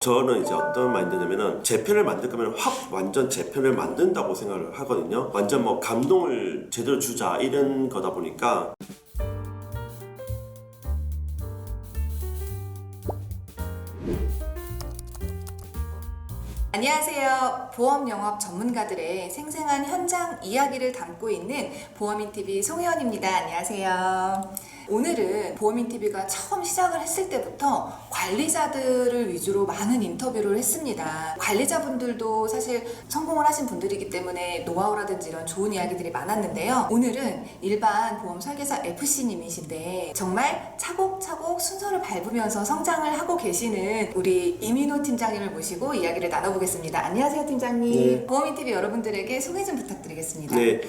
저는 이제 어떤 마인드냐면은 제 편을 만들 거면 확 완전 제 편을 만든다고 생각을 하거든요. 완전 뭐 감동을 제대로 주자 이런 거다 보니까. 안녕하세요. 보험 영업 전문가들의 생생한 현장 이야기를 담고 있는 보험인TV 송혜원입니다. 안녕하세요. 오늘은 보험인TV가 처음 시작을 했을 때부터 관리자들을 위주로 많은 인터뷰를 했습니다. 관리자분들도 사실 성공을 하신 분들이기 때문에 노하우라든지 이런 좋은 이야기들이 많았는데요. 오늘은 일반 보험 설계사 FC님이신데 정말 차곡차곡 순서를 밟으면서 성장을 하고 계시는 우리 이민호 팀장님을 모시고 이야기를 나눠보겠습니다. 안녕하세요, 팀장님. 네. 보험인TV 여러분들에게 소개 좀 부탁드리겠습니다. 네.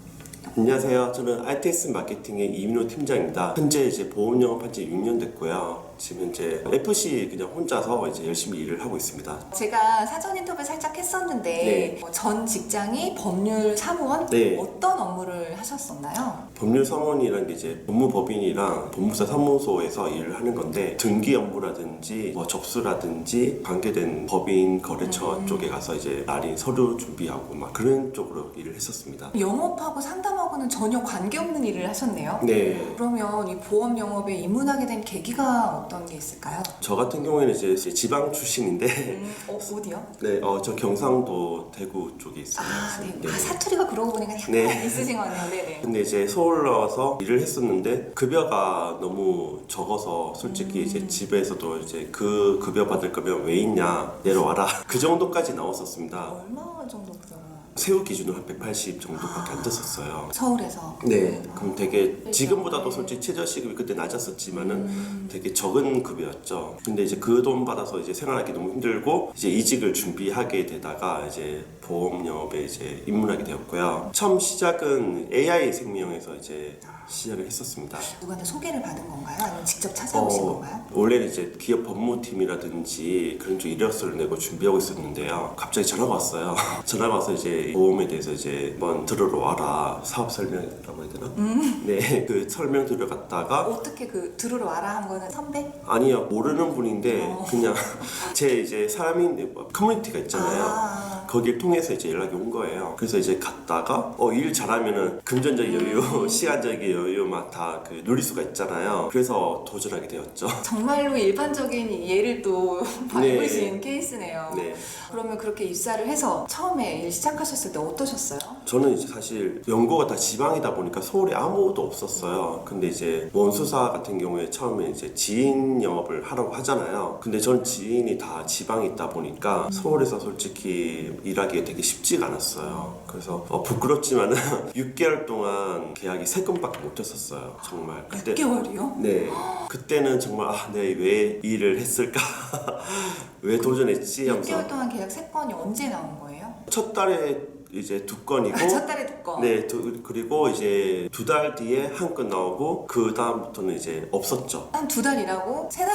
안녕하세요. 저는 RTS 마케팅의 이민호 팀장입니다. 현재 이제 보험 영업한 지 6년 됐고요. 지금 이제 FC 그냥 혼자서 이제 열심히 일을 하고 있습니다. 제가 사전 인터뷰 살짝 했었는데 네. 전 직장이 법률 사무원? 네. 어떤 업무를 하셨었나요? 법률 사무원이라는 게 이제 법무법인이랑 법무사 사무소에서 일을 하는 건데 등기 업무라든지 뭐 접수라든지 관계된 법인 거래처 쪽에 가서 이제 날인 서류 준비하고 막 그런 쪽으로 일을 했었습니다. 영업하고 상담하고는 전혀 관계없는 일을 하셨네요. 네. 그러면 이 보험 영업에 입문하게 된 계기가 어떤 게 있을까요? 저 같은 경우에는 이제 지방 출신인데 어디요? 네, 저 경상도 대구 쪽에 있습니다. 아, 네. 네. 아, 사투리가 그러고 보니까 약간 네. 있으신 것 같네요. 네네. 근데 이제 서울 나와서 일을 했었는데 급여가 너무 적어서 솔직히 이제 집에서도 이제 그 급여 받을 거면 왜 있냐 내려와라 그 정도까지 나왔었습니다. 얼마 정도 그죠? 세후 기준으로 한 180 정도밖에 안 됐었어요. 서울에서? 네, 그럼 되게 지금보다도 솔직히 최저시급이 그때 낮았었지만은 되게 적은 급여였죠. 근데 이제 그 돈 받아서 이제 생활하기 너무 힘들고 이제 이직을 준비하게 되다가 이제 보험 영업에 이제 입문하게 되었고요. 처음 시작은 AI 생명에서 이제 시작을 했었습니다. 누구한테 소개를 받은 건가요? 아니면 직접 찾아오신 건가요? 원래는 이제 기업 법무팀이라든지 그런 쪽 이력서를 내고 준비하고 있었는데요. 갑자기 전화가 왔어요. 전화가 와서 이제 보험에 대해서 이제 한번 들으러 와라. 사업 설명이라고 해야 되나? 네, 그 설명 들어갔다가 어떻게 그 들으러 와라 한 거는 선배? 아니요, 모르는 분인데 그냥 제 이제 사람인 커뮤니티가 있잖아요. 아. 거길 통해서 이제 연락이 온 거예요. 그래서 이제 갔다가 일 잘하면은 금전적 여유, 시간적 여유 막 다 그 누릴 수가 있잖아요. 그래서 도전하게 되었죠. 정말로 일반적인 예를 또 밟으신 네. 케이스네요. 네. 그러면 그렇게 입사를 해서 처음에 일 시작하셨을 때 어떠셨어요? 저는 이제 사실 연고가 다 지방이다 보니까 서울에 아무도 없었어요. 근데 이제 원수사 같은 경우에 처음에 이제 지인 영업을 하라고 하잖아요. 근데 전 지인이 다 지방에 있다 보니까 서울에서 솔직히 일하기가 되게 쉽지가 않았어요. 그래서 부끄럽지만은 6개월 동안 계약이 3건밖에 못 했었어요. 정말. 그때 6개월이요? 네. 그때는 정말 내가 왜 이 일을 했을까? 왜 도전했지? 하면서 6개월 동안 계약 3건이 언제 나온 거예요? 첫 달에 이제 2건이고 첫 달에 2건. 네, 그리고 이제 2달 뒤에 한 건 나오고 그 다음부터는 이제 없었죠. 한 2달 일하고 3달.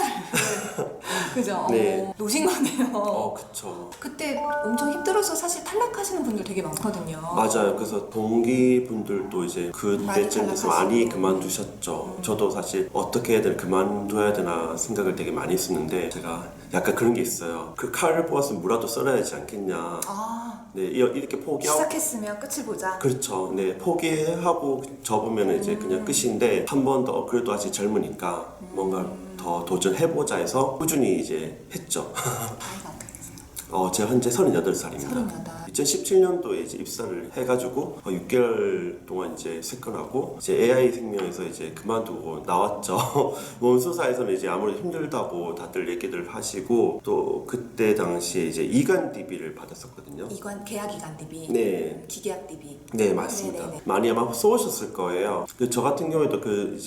그죠? 네. 노신 거네요. 그쵸. 그때 엄청 힘들어서 사실 탈락하시는 분들 되게 많거든요. 맞아요. 그래서 동기분들도 이제 그때쯤 돼서 많이 탈락하시고. 그만두셨죠. 저도 사실 어떻게 해야 되나 그만둬야 되나 생각을 되게 많이 했었는데 제가 약간 그런 게 있어요. 그 칼을 뽑았으면 무라도 썰어야 하지 않겠냐. 아, 네, 이렇게 포기하고 시작했으면 끝을 보자. 그렇죠. 네, 포기하고 접으면 이제 그냥 끝인데 한 번 더 그래도 아직 젊으니까 뭔가 더 도전해보자 해서 꾸준히 이제 했죠. 나이가 어떻게 되세요? 제가 현재 38살입니다. 38. 2017년도에 이제 입사를 해가지고 6개월 동안 이제 세건하고 이제 AI 생명에서 이제 그만두고 나왔죠. 원수사에서는 이제 아무래도 힘들다고 다들 얘기들 하시고 또 그때 당시에 이제 이관 DB를 받았었거든요. 계약 이관 DB. 네. 기계약 DB. 네, 맞습니다. 네네네. 많이 아마 써오셨을 거예요. 저 같은 경우에도 그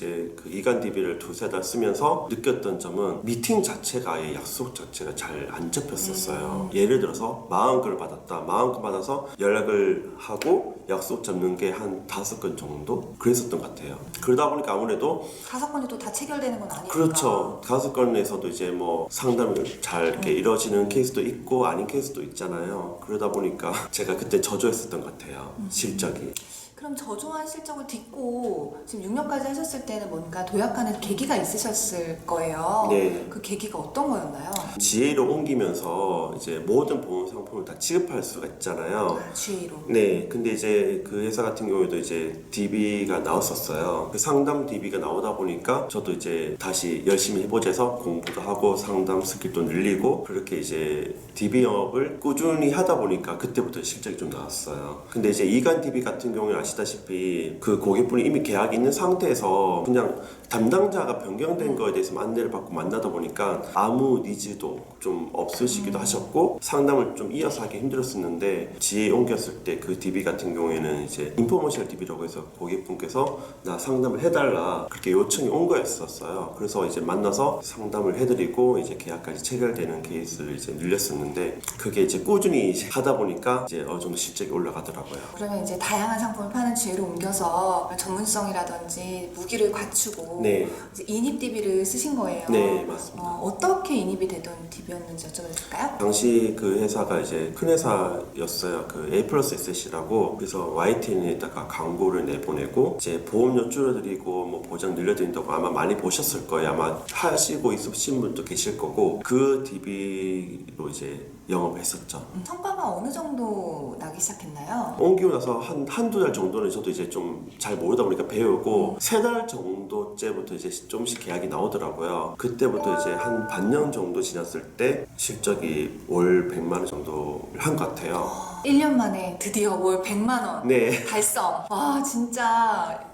이관 DB를 두세 달 쓰면서 느꼈던 점은 미팅 자체가 아예 약속 자체가 잘 안 잡혔었어요. 예를 들어서 40건을 받았다. 40건 받아서 연락을 하고 약속 잡는 게 한 5건 정도? 그랬었던 것 같아요. 그러다 보니까 아무래도 5건이 또 다 체결되는 건 아니니까. 그렇죠. 5건에서도 이제 뭐 상담이 잘 이렇게 이루어지는 케이스도 있고 아닌 케이스도 있잖아요. 그러다 보니까 제가 그때 저조했었던 것 같아요. 실적이. 그럼 저조한 실적을 딛고 지금 6년까지 하셨을 때는 뭔가 도약하는 계기가 있으셨을 거예요. 네. 그 계기가 어떤 거였나요? GA로 옮기면서 이제 모든 보험 상품을 다 취급할 수가 있잖아요. GA로. 네, 근데 이제 그 회사 같은 경우에도 이제 DB가 나왔었어요. 그 상담 DB가 나오다 보니까 저도 이제 다시 열심히 해보자 해서 공부도 하고 상담 스킬도 늘리고 그렇게 이제 DB 영업을 꾸준히 하다 보니까 그때부터 실적이 좀 나왔어요. 근데 이제 이간 DB 같은 경우는 아시다시피 그 고객분이 이미 계약이 있는 상태에서 그냥 담당자가 변경된 거에 대해서 안내를 받고 만나다 보니까 아무 니즈도 좀 없으시기도 하셨고 상담을 좀 이어서 하기 힘들었었는데 GA 옮겼을 때 그 DB 같은 경우에는 이제 인포머셜 DB라고 해서 고객분께서 나 상담을 해달라 그렇게 요청이 온 거였었어요. 그래서 이제 만나서 상담을 해드리고 이제 계약까지 체결되는 케이스를 이제 늘렸었는데 그게 이제 꾸준히 하다 보니까 이제 어느 정도 실적이 올라가더라고요. 그러면 이제 다양한 상품을 파는 GA로 옮겨서 전문성이라든지 무기를 갖추고 네. 이제 인입 DB를 쓰신 거예요. 네, 맞습니다. 어떻게 인입이 되던 DB였는지 여쭤봐도 될까요? 당시 그 회사가 이제 큰 회사였어요. 그 A 플러스 SC라고 그래서 YTN에다가 광고를 내보내고 이제 보험료 줄여드리고 뭐 보장 늘려드린다고 아마 많이 보셨을 거예요. 아마 하시고 있으신 분도 계실 거고 그 DB로 이제 영업을 했었죠. 성과가 어느 정도 나기 시작했나요? 옮기고 나서 한두 달 정도는 저도 이제 좀 잘 모르다 보니까 배우고 세 달 정도째부터 이제 좀씩 계약이 나오더라고요. 그때부터 이제 한 반년 정도 지났을 때 실적이 월 100만 원 정도 한 것 같아요. 1년 만에 드디어 월 100만 원 네. 달성. 와 진짜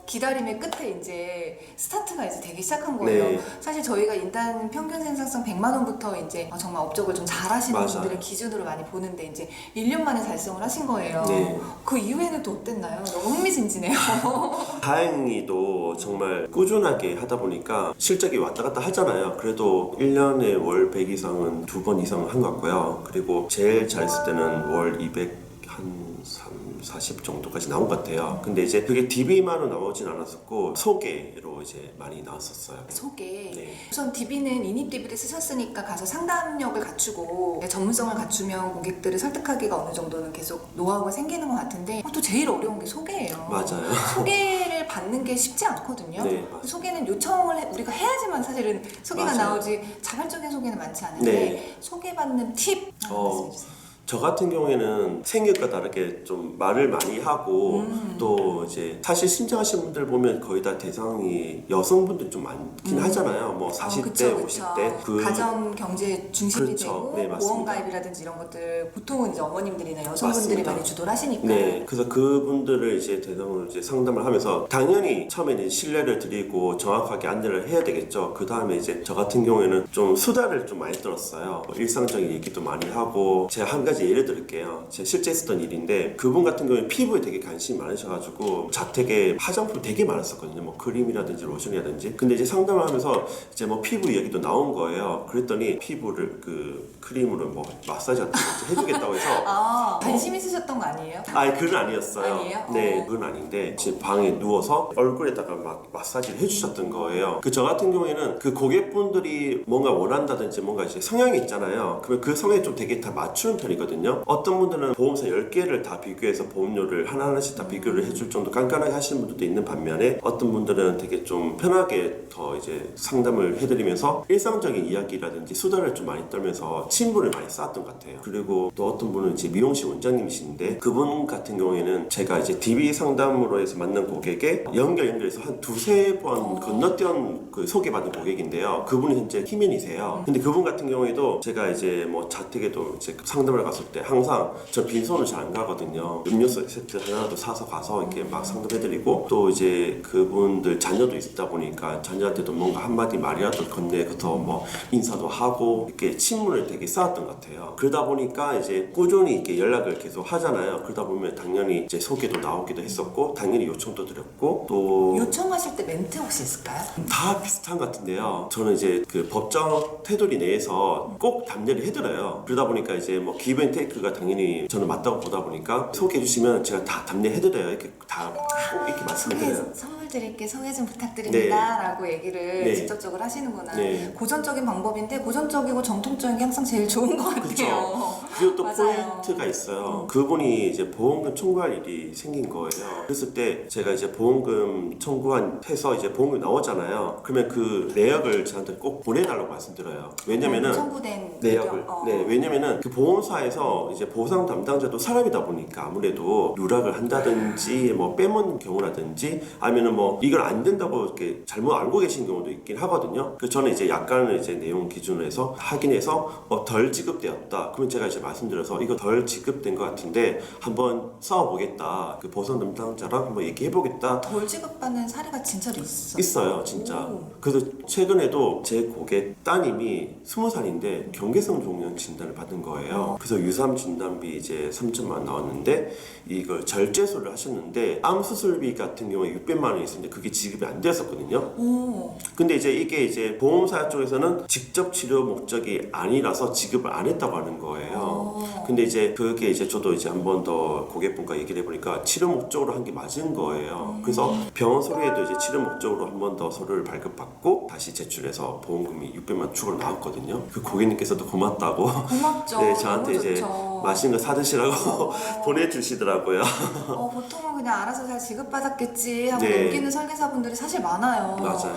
기다림의 끝에 이제 스타트가 이제 되기 시작한 거예요. 네. 사실 저희가 인단 평균 생산성 100만 원부터 이제 정말 업적을 좀 잘하시는 맞아요. 분들의 기준으로 많이 보는데 이제 1년 만에 달성을 하신 거예요. 네. 그 이후에는 또 어땠나요? 너무 흥미진진해요. 다행히도 정말 꾸준하게 하다 보니까 실적이 왔다 갔다 하잖아요. 그래도 1년에 월 100 이상은 2번 이상은 한 것 같고요. 그리고 제일 잘했을 때는 월 200 한 40 정도까지 나온 것 같아요. 근데 이제 그게 DB만으로 나오진 않았었고 소개로 이제 많이 나왔었어요. 소개. 네. 우선 DB는 인입 DB를 쓰셨으니까 가서 상담력을 갖추고 전문성을 갖추면 고객들을 설득하기가 어느 정도는 계속 노하우가 생기는 것 같은데 또 제일 어려운 게 소개예요. 맞아요. 소개를 받는 게 쉽지 않거든요. 네, 맞습니다. 소개는 요청을 우리가 해야지만 사실은 소개가 맞아요. 나오지 자발적인 소개는 많지 않은데 네. 소개받는 팁 하나 말씀해 주세요. 저 같은 경우에는 생각과 다르게 좀 말을 많이 하고 또 이제 사실 신청하시는 분들 보면 거의 다 대상이 여성분들이 좀 많긴 하잖아요. 뭐 40대, 그쵸, 그쵸. 50대 가정 경제 중심이 그렇죠. 되고 네, 맞습니다. 보험 가입이라든지 이런 것들 보통은 이제 어머님들이나 여성분들이 맞습니다. 많이 주도를 하시니까 네, 그래서 그분들을 이제 대상으로 이제 상담을 하면서 당연히 처음에는 신뢰를 드리고 정확하게 안내를 해야 되겠죠. 그 다음에 이제 저 같은 경우에는 좀 수다를 좀 많이 떨었어요. 일상적인 얘기도 많이 하고 제가 한 가지 예를 들을게요. 제가 실제 있었던 일인데 그분 같은 경우에 피부에 되게 관심이 많으셔가지고 자택에 화장품 되게 많았었거든요. 뭐 크림이라든지 로션이라든지. 근데 이제 상담을 하면서 이제 뭐 피부 이야기도 나온 거예요. 그랬더니 피부를 그 크림으로 뭐 마사지 같은 거 이제 해주겠다고 해서 관심 있으셨던 거 아니에요? 아니 그건 아니었어요. 아니에요? 네, 그건 아닌데 제 방에 누워서 얼굴에다가 막 마사지를 해주셨던 거예요. 그 저 같은 경우에는 그 고객분들이 뭔가 원한다든지 뭔가 이제 성향이 있잖아요. 그러면 그 성향에 좀 되게 다 맞추는 편이거든요. 어떤 분들은 보험사 10개를 다 비교해서 보험료를 하나하나씩 다 비교를 해줄 정도 깐깐하게 하시는 분들도 있는 반면에 어떤 분들은 되게 좀 편하게 더 이제 상담을 해드리면서 일상적인 이야기라든지 수다를 좀 많이 떨면서 친분을 많이 쌓았던 것 같아요. 그리고 또 어떤 분은 이제 미용실 원장님이신데 그분 같은 경우에는 제가 이제 DB 상담으로 해서 만난 고객에 연결해서 한 두세 번 건너뛰은 그 소개받은 고객인데요. 그분이 현재 키맨이세요. 근데 그분 같은 경우에도 제가 이제 뭐 자택에도 이제 상담을 갔을 때 항상 저 빈손을 잘 안 가거든요. 음료수 세트 하나라도 사서 가서 이렇게 막 상담해드리고 또 이제 그분들 자녀도 있다 보니까 자녀한테도 뭔가 한마디 말이라도 건네서 뭐 인사도 하고 이렇게 친분을 되게 쌓았던 것 같아요. 그러다 보니까 이제 꾸준히 이렇게 연락을 계속 하잖아요. 그러다 보면 당연히 이제 소개도 나오기도 했었고 당연히 요청도 드렸고 또 요청하실 때 멘트 혹시 있을까요? 다 비슷한 것 같은데요. 저는 이제 그 법정 테두리 내에서 꼭 답례를 해드려요. 그러다 보니까 이제 뭐 기브앤테이크가 당연히 저는 맞다고 보다 보니까 소개해 주시면 제가 다 답례해드려요. 이렇게 다 꼭 이렇게 말씀드려요. 선물 드릴게 소개 좀 부탁드립니다 라고 얘기를 네. 직접적으로 하시는구나. 네. 고전적인 방법인데 고전적이고 정통적인 게 항상 제일 좋은 것 같아요. 그쵸. 그리고 또 맞아요. 포인트가 있어요. 그분이 이제 보험금 청구할 일이 생긴 거예요. 그랬을 때 제가 이제 보험금 청구해서 이제 보험금이 나오잖아요. 그러면 그 내역을 저한테 꼭 보내달라고 말씀드려요. 왜냐면은 청구된 내역을. 네, 왜냐면은 그 보험사에서 이제 보상 담당자도 사람이다 보니까 아무래도 누락을 한다든지 뭐 빼먹는 경우라든지 아니면은 뭐 이걸 안 된다고 이렇게 잘못 알고 계신 경우도 있긴 하거든요. 그래서 저는 이제 약간은 이제 내용 기준으로 해서 확인해서 덜 지급되었다. 그러면 제가 이제 말씀드려서 이거 덜 지급된 것 같은데 한번 싸워보겠다. 그 보상 담당자랑 한번 얘기해보겠다. 덜 지급받는 사례가 진짜로 있어요. 있어요, 진짜. 오. 그래서 최근에도 제 고객 따님이 20살인데 경계성 종양 진단을 받은 거예요. 그래서 유삼 진단비 이제 3천만 원 나왔는데 이걸 절제소를 하셨는데 암 수술비 같은 경우에 600만 원이 있었는데 그게 지급이 안 되었었거든요. 오. 근데 이제 이게 이제 보험사 쪽에서는 직접 치료 목적이 아니라서 지급을 안 했다고 하는 거예요. 근데 이제 그게 이제 저도 이제 한 번 더 고객분과 얘기를 해보니까 치료 목적으로 한 게 맞은 거예요. 그래서 병원 서류에도 이제 치료 목적으로 한 번 더 서류를 발급받고 다시 제출해서 보험금이 600만 원 추가로 나왔거든요. 그 고객님께서도 고맙다고 고맙죠. 네, 저한테 너무 이제 좋죠. 맛있는 거 사드시라고 보내주시더라고요. 보통은 그냥 알아서 잘 지급받았겠지 하고 네. 넘기는 설계사분들이 사실 많아요. 맞아요.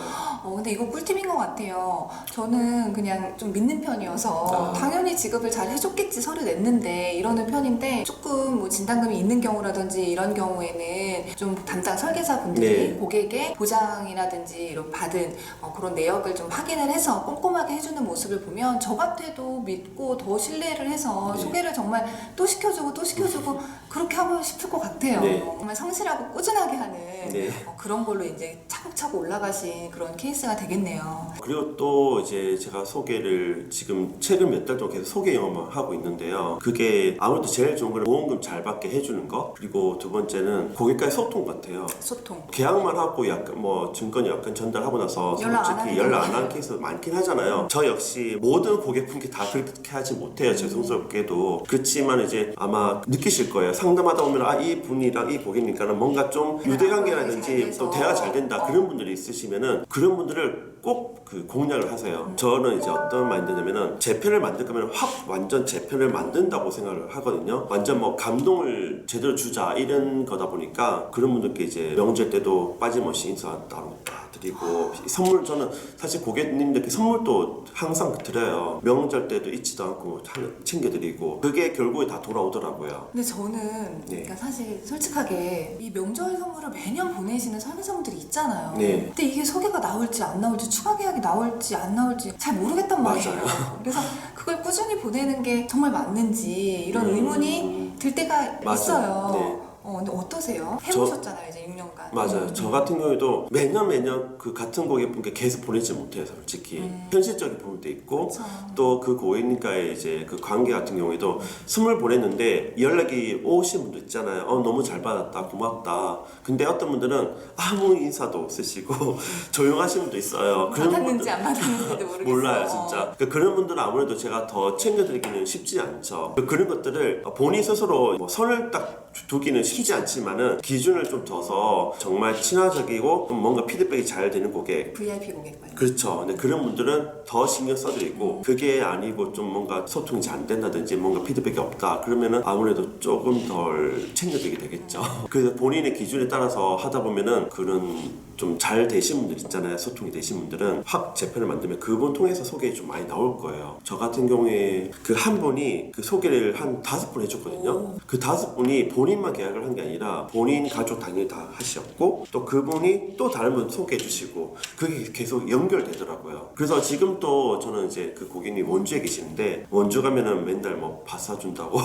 근데 이거 꿀팁인 것 같아요. 저는 그냥 좀 믿는 편이어서 당연히 지급을 잘 해줬겠지 서류 냈는데 이러는 편인데 조금 뭐 진단금이 있는 경우라든지 이런 경우에는 좀 담당 설계사분들이 네. 고객의 보장이라든지 이런 받은 그런 내역을 좀 확인을 해서 꼼꼼하게 해주는 모습을 보면 저 같아도 믿고 더 신뢰를 해서 네. 소개를 정말 또 시켜주고 또 시켜주고 그렇게 하고 싶을 것 같아요. 네. 정말 성실하고 꾸준하게 하는 네. 그런 걸로 이제 차곡차곡 올라가신 그런 케이스가 되겠네요. 그리고 또 이제 제가 소개를 지금 최근 몇 달 동안 계속 소개 영업을 하고 있는데요. 그게 아무래도 제일 좋은 건 보험금 잘 받게 해주는 거. 그리고 두 번째는 고객과의 소통 같아요. 소통. 계약만 하고 약간 뭐 증권 약간 전달하고 나서 연락 안 솔직히 하는 연락 안 경우가 하는 케이스 많긴 하잖아요. 저 역시 모든 고객분께 다 그렇게 하지 못해요. 죄송스럽게도. 그렇지만 이제 아마 느끼실 거예요. 상담하다 보면 이 분이랑 이 고객님과는 뭔가 좀 유대관계라든지 또 대화가 잘 된다 그런 분들이 있으시면은 그런 분들을 꼭 그 공략을 하세요. 저는 이제 어떤 마인드냐면은 제 편을 만들 거면 확 완전 제 편을 만든다고 생각을 하거든요. 완전 뭐 감동을 제대로 주자 이런 거다 보니까 그런 분들께 이제 명절 때도 빠짐없이 인사 따로 드리고 선물 저는 사실 고객님들께 선물도 항상 드려요. 명절 때도 잊지도 않고 챙겨드리고 그게 결국에 다 돌아오더라고요. 근데 저는 네. 그러니까 사실 솔직하게 이 명절 선물을 매년 보내시는 설계사분들이 있잖아요. 네. 근데 이게 소개가 나올지 안 나올지 추가 계약이 나올지 안 나올지 잘 모르겠단 말이에요. 맞아요. 그래서 그걸 꾸준히 보내는 게 정말 맞는지 이런 의문이 들 때가 맞아요. 있어요. 네. 근데 어떠세요? 해보셨잖아요 이제 6년간. 맞아요. 저 같은 경우에도 매년 그 같은 고객분께 계속 보내지 못해요, 솔직히. 현실적인 부분도 있고, 그쵸. 또 그 고객님과의 이제 그 관계 같은 경우에도 선물 보냈는데 연락이 오신 분도 있잖아요. 너무 잘 받았다, 고맙다. 근데 어떤 분들은 아무 인사도 없으시고 조용하신 분도 있어요. 받았는지 안 받았는지도 모르겠어요. 몰라요, 진짜. 그런 분들은 아무래도 제가 더 챙겨드리기는 쉽지 않죠. 그런 것들을 본인 스스로 뭐 선을 딱 두기는 쉽지 않지만은 기준을 좀 둬서 정말 친화적이고 뭔가 피드백이 잘 되는 고객. VIP 고객 말이에요. 그렇죠. 근데 그런 분들은 더 신경 써드리고 그게 아니고 좀 뭔가 소통이 잘 안 된다든지 뭔가 피드백이 없다 그러면은 아무래도 조금 덜 챙겨드리게 되겠죠. 그래서 본인의 기준에 따라서 하다 보면은 그런 좀 잘 되신 분들 있잖아요. 소통이 되신 분들은 확 재편을 만들면 그분 통해서 소개 좀 많이 나올 거예요. 저 같은 경우에 그 한 분이 그 소개를 한 5분 해줬거든요. 그 5분이 본인만 계약을 한 게 아니라 본인 가족 당연히 다 하셨고 또 그분이 또 다른 분 소개해 주시고 그게 계속 연결되더라고요. 그래서 지금 또 저는 이제 그 고객님 원주에 계시는데 원주 가면은 맨날 뭐 밥 사준다고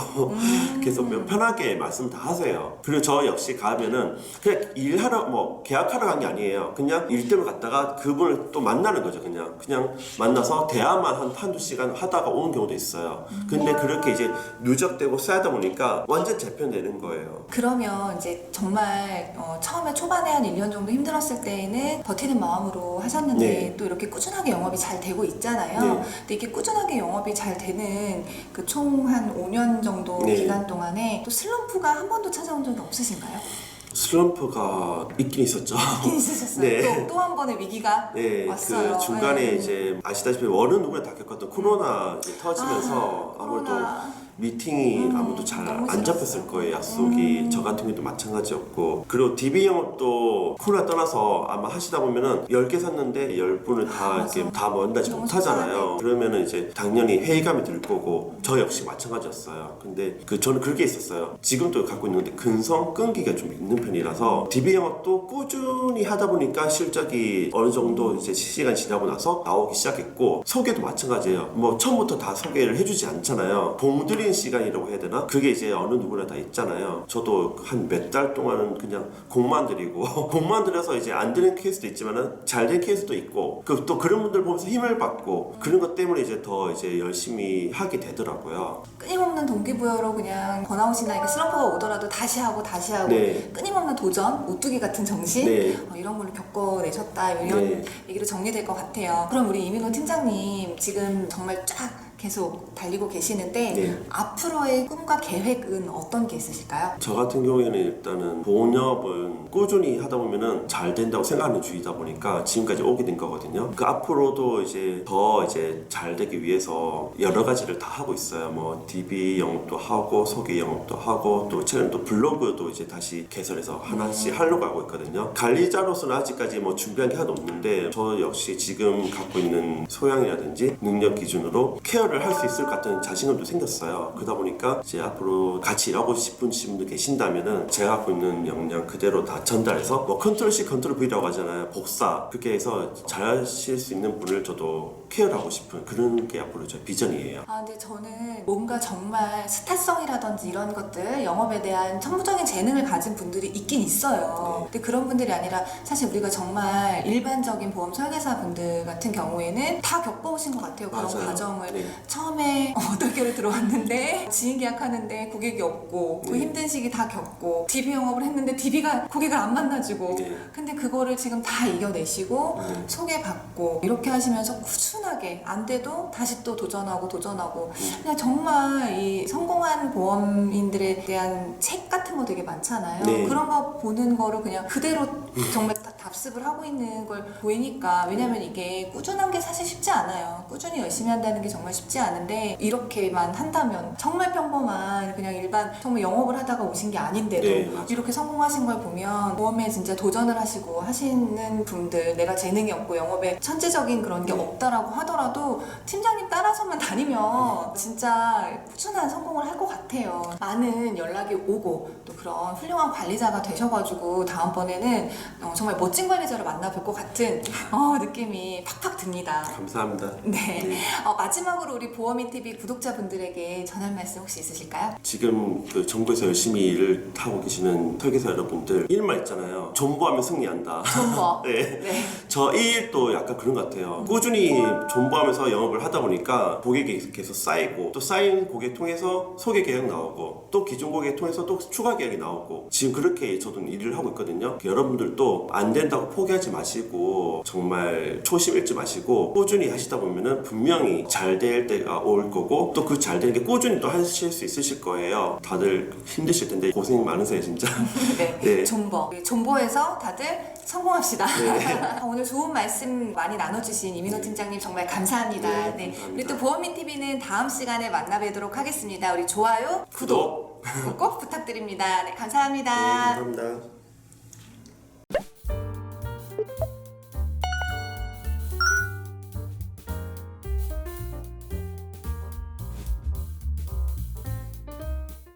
계속 편하게 말씀 다 하세요. 그리고 저 역시 가면은 그냥 일하러 뭐 계약하러 간 게 아니에요. 그냥 일 때문에 갔다가 그분을 또 만나는 거죠. 그냥 만나서 대화만 한두 시간 하다가 오는 경우도 있어요. 근데 그렇게 이제 누적되고 쌓이다 보니까 완전 재편되는 거예요. 그러면 이제 정말 처음에 초반에 한 1년 정도 힘들었을 때에는 버티는 마음으로 하셨는데 네. 또 이렇게 꾸준하게 영업이 잘 되고 있잖아요. 네. 근데 이게 꾸준하게 영업이 잘 되는 그 총 한 5년 정도 네. 기간 동안에 또 슬럼프가 한 번도 찾아온 적이 없으신가요? 슬럼프가 있긴 있었죠. 있긴 있으셨어요. 네. 또 한 번의 위기가 네, 왔어요. 그 중간에 네. 이제 아시다시피 월은 누구나 다 겪었던 코로나 이제 터지면서 아, 아무래도 코로나. 미팅이 아무도 잘 너무 안 잡혔을 싫었어요. 거예요. 약속이. 저 같은 경우도 마찬가지였고, 그리고 DB 영업도 코로나 떠나서 아마 하시다 보면은 10개 샀는데 10분을 다 맞아. 이렇게 다 만나지 너무 못하잖아요. 그러면은 이제 당연히 회의감이 들 거고, 저 역시 마찬가지였어요. 근데 저는 그렇게 있었어요. 지금도 갖고 있는데 근성 끈기가 좀 있는 편이라서 DB 영업도 꾸준히 하다 보니까 실적이 어느 정도 이제 시간이 지나고 나서 나오기 시작했고, 소개도 마찬가지예요. 뭐 처음부터 다 소개를 해주지 않잖아요. 봉드린 시간이라고 해야 되나? 그게 이제 어느 누구나 다 있잖아요. 저도 한 몇 달 동안은 그냥 공만 들이고 공만 들여서 이제 안 되는 케이스도 있지만은 잘 된 케이스도 있고, 또 그런 분들 보면서 힘을 받고, 그런 것 때문에 이제 더 이제 열심히 하게 되더라고요. 끊임없는 동기부여로 그냥 번아웃이나 이렇게 슬럼프가 오더라도 다시 하고 네. 끊임없는 도전, 오뚜기 같은 정신 네. 이런 걸로 겪어내셨다 이런 네. 얘기로 정리될 것 같아요. 그럼 우리 이민호 팀장님 지금 정말 쫙 계속 달리고 계시는데 네. 앞으로의 꿈과 계획은 어떤 게 있으실까요? 저 같은 경우에는 일단은 보험업은 꾸준히 하다 보면은 잘 된다고 생각하는 주의다 보니까 지금까지 오게 된 거거든요. 그 앞으로도 이제 더 이제 잘 되기 위해서 여러 가지를 다 하고 있어요. 뭐 DB 영업도 하고 소개 영업도 하고, 또 최근 또 블로그도 이제 다시 개설해서 하나씩 하려고 하고 있거든요. 관리자로서는 아직까지 뭐 준비한 게 하나도 없는데, 저 역시 지금 갖고 있는 소양이라든지 능력 기준으로 케어를 할 수 있을 것 같은 자신감도 생겼어요. 그러다 보니까 이제 앞으로 같이 일하고 싶은 분들 계신다면은 제가 갖고 있는 역량 그대로 다 전달해서, 뭐 컨트롤 C 컨트롤 V라고 하잖아요. 복사. 그렇게 해서 잘하실 수 있는 분을 저도 케어를 하고 싶은 그런 게 앞으로 제 비전이에요. 근데 저는 뭔가 정말 스타성이라든지 이런 것들, 영업에 대한 천부적인 재능을 가진 분들이 있긴 있어요. 근데 그런 분들이 아니라 사실 우리가 정말 일반적인 보험 설계사 분들 같은 경우에는 다 겪어오신 것 같아요. 그런 맞아요. 과정을. 네. 처음에 8개월 들어왔는데 지인 계약하는데 고객이 없고 그 네. 힘든 시기 다 겪고 DB 영업을 했는데 DB가 고객을 안 만나주고 네. 근데 그거를 지금 다 이겨내시고 네. 소개받고 이렇게 하시면서 꾸준하게 안 돼도 다시 또 도전하고 그냥 정말 이 성공한 보험인들에 대한 책 같은 거 되게 많잖아요. 네. 그런 거 보는 거를 그냥 그대로 정말 답습을 하고 있는 걸 보이니까, 왜냐면 이게 꾸준한 게 사실 쉽지 않아요. 꾸준히 열심히 한다는 게 정말 쉽지 않은데 이렇게만 한다면 정말 평범한 그냥 일반 정말 영업을 하다가 오신 게 아닌데도 네, 맞아요. 이렇게 성공하신 걸 보면 보험에 진짜 도전을 하시고 하시는 분들, 내가 재능이 없고 영업에 천재적인 그런 게 없다라고 하더라도 팀장님 따라서만 다니면 진짜 꾸준한 성공을 할 것 같아요. 많은 연락이 오고 또 그런 훌륭한 관리자가 되셔가지고 다음번에는 정말 멋진 관리자를 만나볼 것 같은 느낌이 팍팍 듭니다. 감사합니다. 네. 마지막으로 우리 보험인 TV 구독자분들에게 전할 말씀 혹시 있으실까요? 지금 그 정부에서 열심히 일을 하고 계시는 설계사 여러분들, 일만 있잖아요. 존버하면 승리한다. 존버. 네. 네. 저 이 일도 약간 그런 것 같아요. 꾸준히 존버하면서 영업을 하다 보니까 고객이 계속 쌓이고, 또 쌓인 고객 통해서 소개 계약 나오고, 또 기존 고객 통해서 또 추가 계약이 나오고, 지금 그렇게 저도 일을 하고 있거든요. 여러분들도 안 된다고 포기하지 마시고, 정말 초심 잃지 마시고 꾸준히 하시다 보면은 분명히 잘 될 때가 올 거고, 또 그 잘 되는 게 꾸준히 또 하실 수 있으실 거예요. 다들 힘드실 텐데 고생 많으세요 진짜. 네. 네. 존버. 존버에서 다들 성공합시다. 네. 오늘 좋은 말씀 많이 나눠주신 이민호 팀장님 정말 감사합니다. 네, 네. 감사합니다. 우리 또 보험인 TV는 다음 시간에 만나뵙도록 하겠습니다. 우리 좋아요, 구독 꼭 부탁드립니다. 네, 감사합니다. 네, 감사합니다.